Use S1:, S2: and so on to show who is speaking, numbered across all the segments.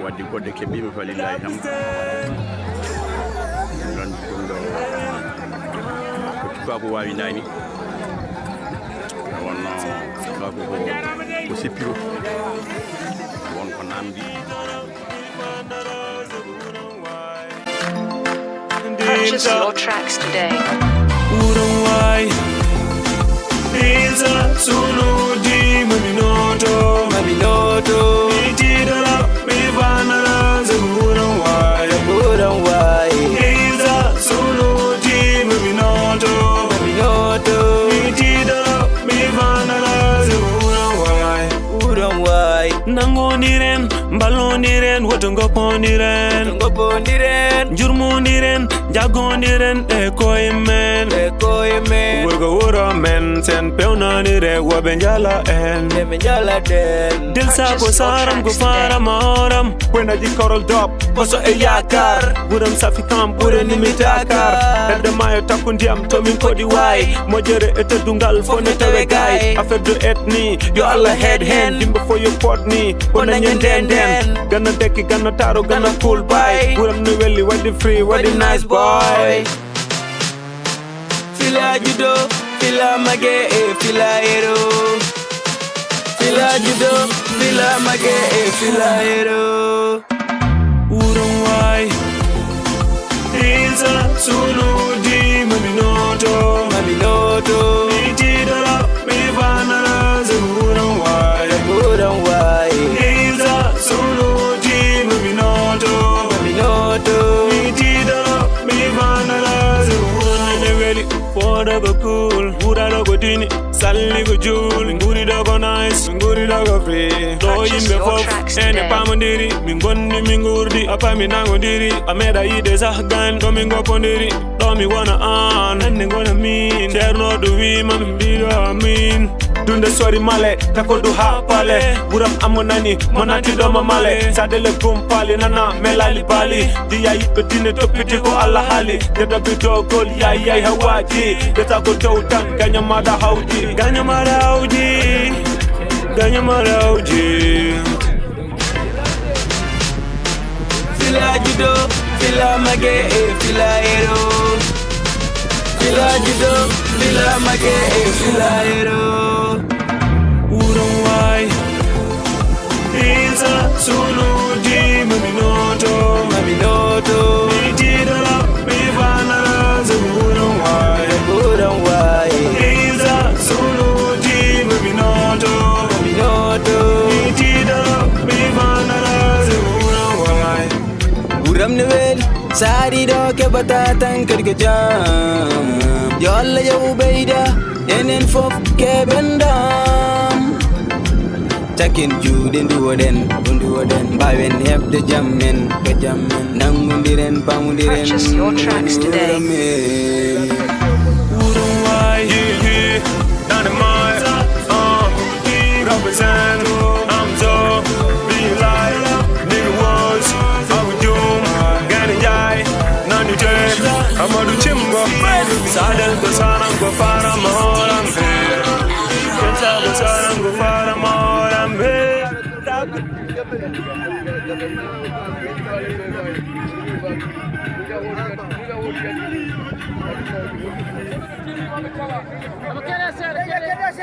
S1: waddi goɗɗe keɓɓima falillahi ham gandi ɗum ɗo ko cukaako wawi nani wonno cukaako ko seppiro wonko namdi.
S2: Purchase your tracks today.
S3: Nangoniren, baloniren, wotongo poniren, jurmuniren, jagoniren, ekoimen, Wurgo wuro men, sen pewnanire, wabenjala en, Dilsa ko saram, ko fara maoram, Wena di korol dop, Oso e yakar, Wuram safikam, Wure nimitakar, Edde mayo takundiam, Tomin kodi wai, Mojere ete dungal, Fone tewe gai, Affaire de ethnie, Yo Allah head hand, Dimbo for your potni, Wona nyenden den, Gana deki, gana taro, gana cool boy, Wuram no welli, wadi free, wadi nice boy. Fila judo, fila mage, fila hero. Fila judo, fila mage, fila hero. Wuram wai, Isa sunu di maminoto, Mitidara, mivanara, Wuram wai, Isa sunu di maminoto, Mitidara, mivanara, Wuram wai. Foda go cool, Buddha go dini, Sally go jewel, Nguri go nice, Nguri go free. Do yimbe fof, ene pamandiri, Mingoni mingurdi, apa minango diri, Ameda ide zahgan, do mingo pondiri, do mi wanna on, and gonna mean, there no do we, mami bido amin. Dunde sorry male, tako du hapale, Buram amonani, monati do mamale, Sadel gumpali, nana melali bali, Dia yipe dine to piti ko Allah hali, Deda bido gol, yai hawaji. Deta go down, Ganyamada Hauji, Ganyamada Hauji, Ganyamada Hauji. Fila judo, fila mage, fila hero. Fila judo, fila mage, fila hero. Wuram wai, Isa sunu di maminoto, Mitidara, mivanara, Wuram wai. Isa sunu di maminoto, Mitidara, mivanara, Wuram wai. Wuram nevel, sari do ke batatan kirgejam. Yolla ya ubeida, enen fof ke bendam. Takin juden duoden, bawen heb de jammen, nangundiren, pamundiren.
S2: Purchase your tracks today.
S3: Wuram wai, dynamite, represent, I'm so, be like, nigga was, I would doom, Gani Jai, Nani Jay, Amadu Chimba, Sadel, the son of Gofara, Mahoram, the son of Gofara, Mahoram,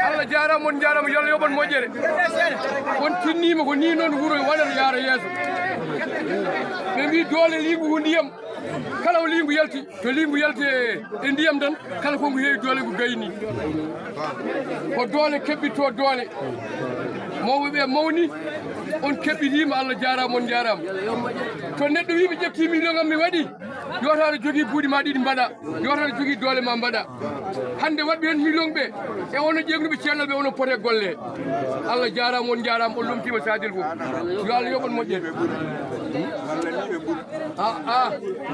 S4: Allah jaram mon jaram yalla yobon mojere on tinnima ko ni non wuro wadal yaara yeso be mi dole limbu ko ndiyam kala limbu yalti to limbu yalti e ndiyam dan kala ko ngu heewi dole ko gayni ko dole kebbi to dole mawbe mawni on kebbidima Allah jaram mon jaram to neddo wiibe jetti million am mi wadi yotare jogi buudi ma didi mbada yotare jogi dole ma mbada hande wadbe hen million be e wono jeegnuɓe cellal be wono pote golle Allah jaram on jaram on lumtima Sadel fof yo Allah yobon moƴƴere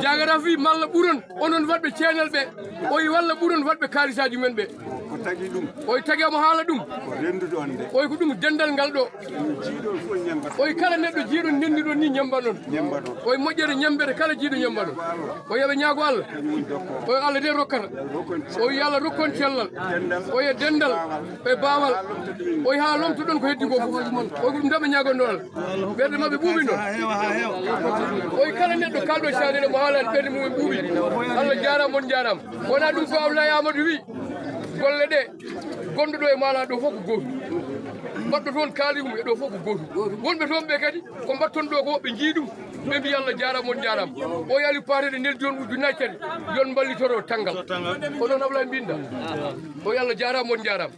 S4: jagara fi malla ɓuron onon wadɓe ceenal ɓe o wi walla ɓuron wadɓe kaalisaji men ɓe oy tagimo haala ɗum oy ko ɗum dendal ngal ɗo oy kala neɗɗo jiiɗo ndendiɗo ni ñamba ɗon oy moƴƴere ñambere kala jiiɗo ñamba ɗon o yoɓe ñaago Allah oy Allah de rokkata oy Allah rokkon cellal oye dendal e baawal oy ha lomto ɗon ko heddi ko fof oy ko ɗum daɓe ñagonɗonal ɓerde mabɓe ɓuuɓi noon oy kala neɗɗo kalɗo Sadel mo haalani ɓerde mumen ɓuuɓi Allah jarama on jarama wona ɗum ko Abdoulaye Amadou wi golle ɗe gonɗo ɗo e maala ɗo fof ko gootu mbaɗɗo toon kaaligum e ɗo fof ko gootu wonɓe toon ɓe kadi ko mbatton ɗo ko ɓe jii ɗum ɓe mbi Allah jarama on jarama o yali patede neldi on ujunnaji kadi yon mballitoro tanggal ko noon Abdoulaye mbinda o Allah jarama on jarama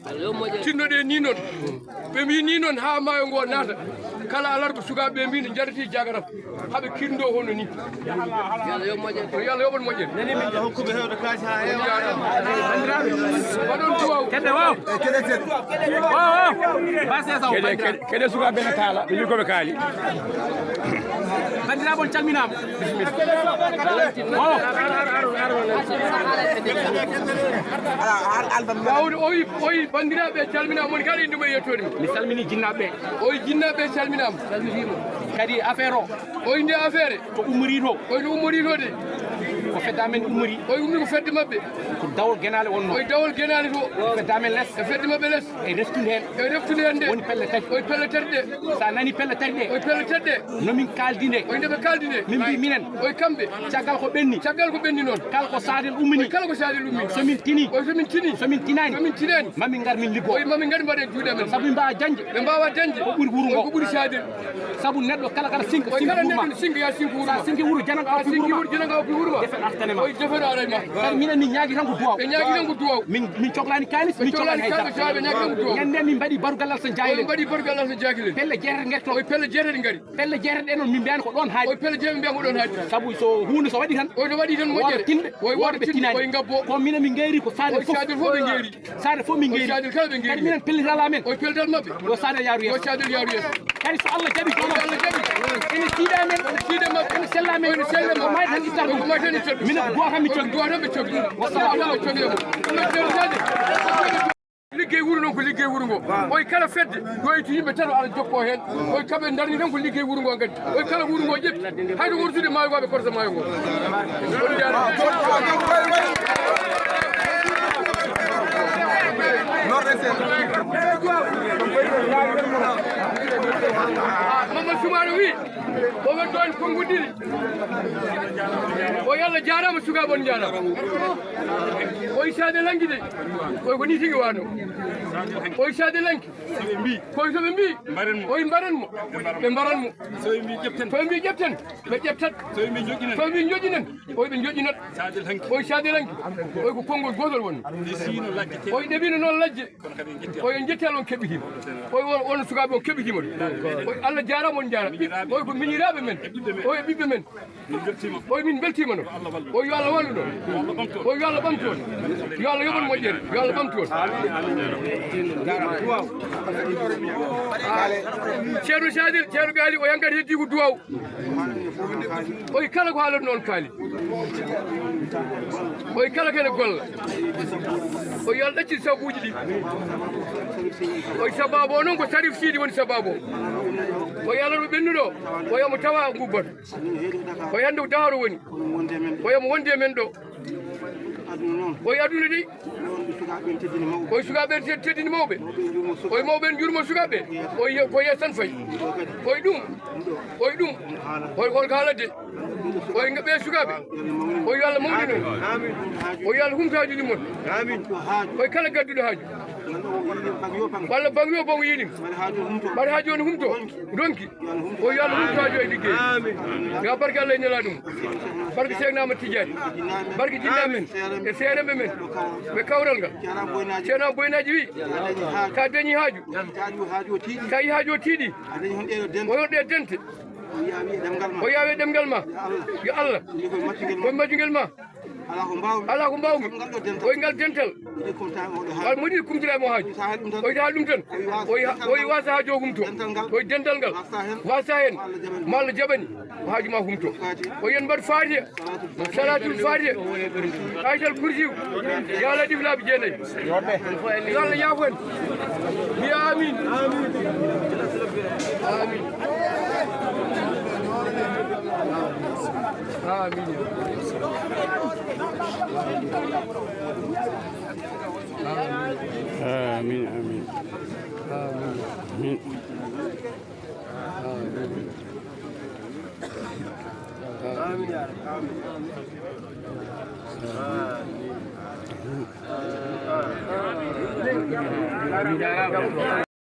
S4: tinnoɗe ni noon ɓe mbi ni noon ha maayo ngo naata kala alarba sukaɓe ɓe mbi ne jarati jagarat haɓe kirdo hono ni Yalla yoɓon moƴƴere
S1: hokkuɓe hewde kaasi ha heewa
S4: waɗon duwaw
S1: kedde waw
S5: kede sukaɓe ne kaala ɓe wi koɓe kaali
S1: bandiraɓe calminama
S4: gawde oyi bandiraɓe calminama woni kala indema yettode
S1: mi salmini jinnaɓe
S4: oyi jinnaɓe calminama
S1: kadi affaire o
S4: oyi nde affaire
S1: ko ummori to
S4: oyi no ummori to de
S1: ko fedde amen ummori
S4: oyi ummi ko fedde mabɓe
S1: ko dawol guenale wonno
S4: oyi dawol guenale to
S1: fedde amen less
S4: e fedde mabɓe less
S1: e reftude hen
S4: e reftude hen de
S1: woni pelle tati
S4: oyi pelle tati ɗe
S1: sa nani pelle tati ɗe
S4: oyi pelle tati ɗe
S1: nomin kaldi nde
S4: oyi ndeɓe kaldi nde
S1: min mbi minen
S4: oyi kamɓe
S1: caggal ko ɓenni
S4: noon
S1: kala ko Sadel ummini
S4: kala ko Sadel ummi
S1: somin tini
S4: oyi somin tini
S1: somin tinani mamin gar min liggo
S4: oyi mamin gari mbaɗen juuɗe men
S1: saabu mbawa dañde
S4: ɓe mbawa dañde
S1: ko ɓuuri wuuro ngo
S4: ko ɓuuri Sadel
S1: saabu neɗɗo kala kala sinka
S4: oyi kala neɗɗo sinka ya sinka wuuro
S1: sa sinki wuuro jananga aw
S4: sinki wuuro jananga aw wuuro
S1: defen artanema
S4: oyi defeɗo arayma
S1: kadi minen min ñaagui tan ko duwaw
S4: ɓe ñaagui tan ko duwaw
S1: min cohlani kalis min cohlani haydara
S4: ɓe ñaagui tan ko duwaw
S1: ñande min mbaɗi barugallal so
S4: oyi
S1: jahilen
S4: mbaɗi bargal Allah so jagilen
S1: pelle jeetati guerto
S4: oyi pelle jeetati ngari
S1: pelle jeetati ɗe noon min mbiyani ko ɗon haaɗi
S4: oyi pelle jeetati mbiyan ko ɗon haaɗi
S1: saabu so hunde so waɗi tan
S4: oyi no waɗi tan moƴƴere
S1: tinɓe
S4: oyi
S1: woɗɓe tinani
S4: oyi ngabbo
S1: ko minen min geeri ko Sadel
S4: oyi Sadel fof ɓe geeri
S1: Sadel fof min geeri
S4: Sadel kala ɓe
S1: kadi
S4: geeri
S1: minen pellitala men
S4: oyi pelletal mabɓe
S1: yo Sadel yaaru
S4: yo
S1: yeeso
S4: Sadel yaaru yeeso
S1: kadi so Allah jaɓi jono
S4: Allah jaɓi
S1: ene tiiɗa men
S4: tiiɗe mabɓe
S1: ene sella men
S4: ene sella
S1: ko mayde tan ittar
S4: ko mayde tan ittar
S1: minen ko duwa tan mi coggi
S4: duwa tan ɓe coggi wasalamu cogguemo liggey wuuro noon ko liggey wuuro ngo oyi kala fedde doyti yimɓe tan ala jokko hen oyi kamɓe darni tan ko liggey wuuro ngo kadi oyi kala wuuro ngo ƴetti hayɗo wortude maayo ngoɓe korsa maayo ngo Mamadou Soumare wi omen ɗon konngudiri o Allah jarama sukaɓe on jarama oyi Sadel lanki de oyi ko ni tigi wano oyi Sadel lanki koye soɓe mbi oyi mbaɗanmo ɓe mbaɗanmo soɓe mbi ƴeften ɓe ƴeftat soɓe mbi joƴƴinen oyi ɓe joƴƴinat oyi Sadel lanki oyi ko konngol gotol woni oyi ɗeɓino noon lajje oyi jettel on keɓɓitima oyi won sukaɓe on keɓɓitima ɗum oyi Allah jarama on jarama oyi ko miñiraɓe men oyi ɓiɓɓe men oyi min beltima noon oyi yo Allah wallu ɗon oyi yo Allah ɓamtu on yo Allah yoɓon moƴƴere yo Allah ɓamtu on ceerno Sadel ceerno gaali o yankata heddi ko duwaw oyi kala ko haalata noon kaali oyi kala kene golla oyi Allah ɗacciti sabuji ɗi oyi sababu o noon ko Sarif Sidi woni sababu o oyi Allah ɗo ɓennuɗo oyomo tawa gubbata oyi hannde ko daharo woni oyomo wonde men ɗo oyi aduna de oyi sukaɓe teddini mawɓe oyi mawɓe en jurmo sukaɓe oyi ko yes tan fayi oyi ɗum holko haalade oyi ɓe sukaɓe oyi Allah mawɗi noon oyi Allah humto hajuji mon oyi kala gadduɗo haaju walla bangi o bongo yiɗim mbaɗa haaju on humto ronki oyi Allah humto haaju e liggey ga barke Allah e nela ɗum barke Seydina Tidiane barke jinnaɓe men e seereɓe men ɓe kawral ngal ceerno boynaji wi ka dañi haaju ka yi haaju o tiiɗi o yonɗe dente o yaawi ɗemgal ma yo Allah koye majjugel ma ala ko mbawmi koye ngal dental wal moɗi kumtira mo haaju koye haal ɗum tan koye wasa haajo humto koye dental ngal wasa hen ma Allah jaɓani haaju ma humto ko yen mbaɗ faatiya salatul faatiya ayatal kursiw yo Allah ɗif laaɓi jeenayyi yo Allah yaafo en mi amin amin amin
S5: آمين آمين آمين
S4: آمين يا رب آمين